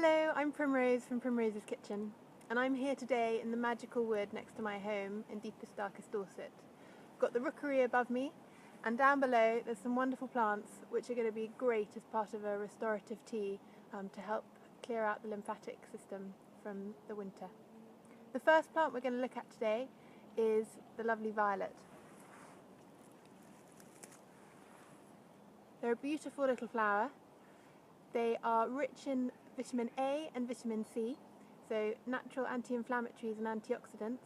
Hello, I'm Primrose from Primroses Kitchen, and I'm here today in the magical wood next to my home in deepest, darkest Dorset. I've got the rookery above me, and down below there's some wonderful plants which are going to be great as part of a restorative tea to help clear out the lymphatic system from the winter. The first plant we're going to look at today is the lovely violet. They're a beautiful little flower. They are rich in vitamin A and vitamin C, so natural anti-inflammatories and antioxidants.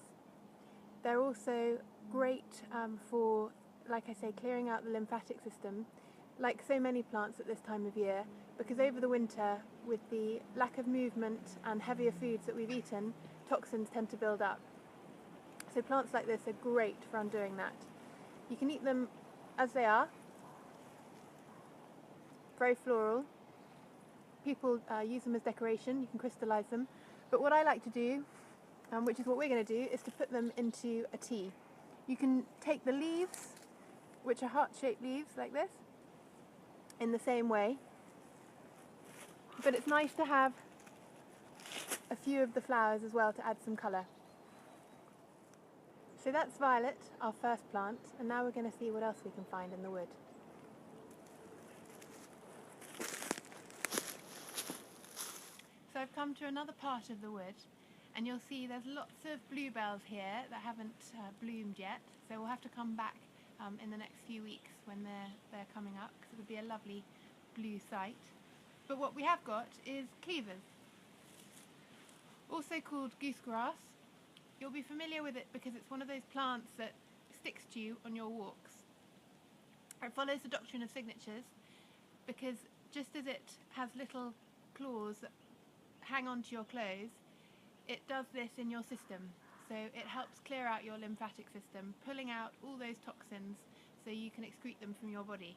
They're also great for, like I say, clearing out the lymphatic system, like so many plants at this time of year, because over the winter, with the lack of movement and heavier foods that we've eaten, toxins tend to build up. So plants like this are great for undoing that. You can eat them as they are, very floral. People use them as decoration, you can crystallise them, but what I like to do, which is what we're going to do, is to put them into a tea. You can take the leaves, which are heart-shaped leaves like this, in the same way, but it's nice to have a few of the flowers as well to add some colour. So that's violet, our first plant, and now we're going to see what else we can find in the wood. So I've come to another part of the wood, and you'll see there's lots of bluebells here that haven't bloomed yet, so we'll have to come back in the next few weeks when they're coming up, because it'll be a lovely blue sight. But what we have got is cleavers, also called goosegrass. You'll be familiar with it because it's one of those plants that sticks to you on your walks. It follows the doctrine of signatures because just as it has little claws that hang on to your clothes, it does this in your system. So it helps clear out your lymphatic system, pulling out all those toxins so you can excrete them from your body.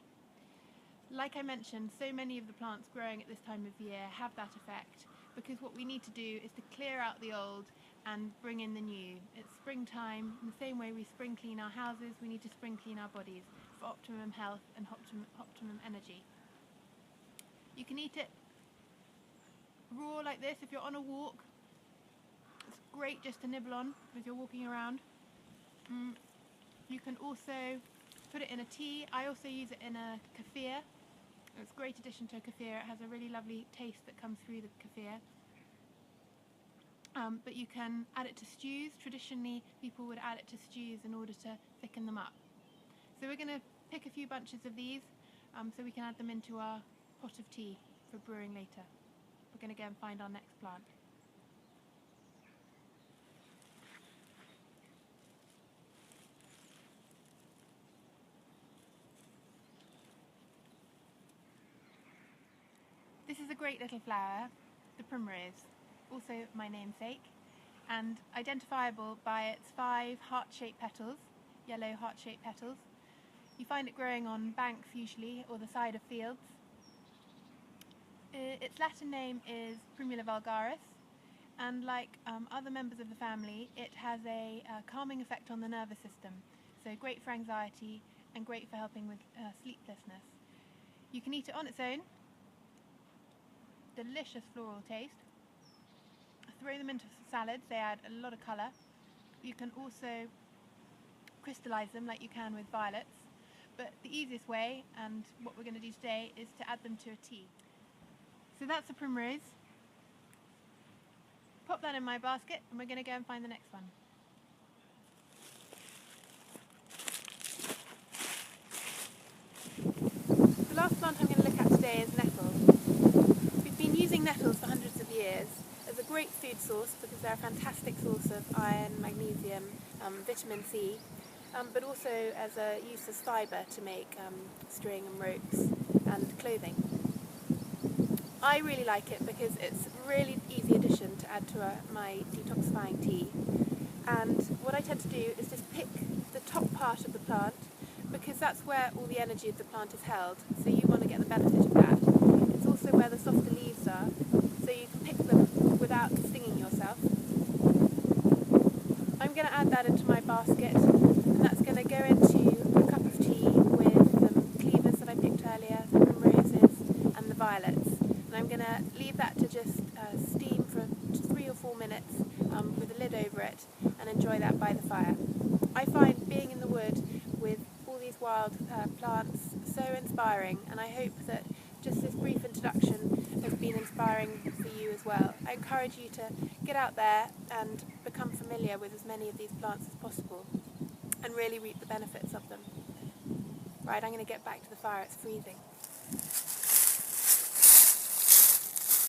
Like I mentioned, so many of the plants growing at this time of year have that effect, because what we need to do is to clear out the old and bring in the new. It's springtime. In the same way we spring clean our houses, we need to spring clean our bodies for optimum health and optimum energy. You can eat it raw like this if you're on a walk. It's great just to nibble on as you're walking around. You can also put it in a tea. I also use it in a kefir. It's a great addition to a kefir. It has a really lovely taste that comes through the kefir. But you can add it to stews. Traditionally people would add it to stews in order to thicken them up. So we're going to pick a few bunches of these so we can add them into our pot of tea for brewing later. We're going to go and find our next plant. This is a great little flower, the primrose, also my namesake, and identifiable by its 5 heart-shaped petals, yellow heart-shaped petals. You find it growing on banks usually, or the side of fields. Its Latin name is Primula vulgaris, and like other members of the family, it has a calming effect on the nervous system, so great for anxiety and great for helping with sleeplessness. You can eat it on its own, delicious floral taste. Throw them into salads, they add a lot of colour. You can also crystallise them like you can with violets, but the easiest way, and what we're going to do today, is to add them to a tea. So that's a primrose. Pop that in my basket and we're going to go and find the next one. The last plant I'm going to look at today is nettles. We've been using nettles for hundreds of years as a great food source because they're a fantastic source of iron, magnesium, vitamin C, but also as a use as fibre to make string and ropes and clothing. I really like it because it's a really easy addition to add to my detoxifying tea, and what I tend to do is just pick the top part of the plant because that's where all the energy of the plant is held, so you want to get the benefit of that. It's also where the softer leaves are, so you can pick them without stinging yourself. I'm going to add that into my basket, and that's going to go into a cup of tea with the cleavers that I picked earlier, the primroses and the violets. And I'm going to leave that to just steam for 3 or 4 minutes with a lid over it and enjoy that by the fire. I find being in the wood with all these wild plants so inspiring, and I hope that just this brief introduction has been inspiring for you as well. I encourage you to get out there and become familiar with as many of these plants as possible and really reap the benefits of them. Right, I'm going to get back to the fire, it's freezing.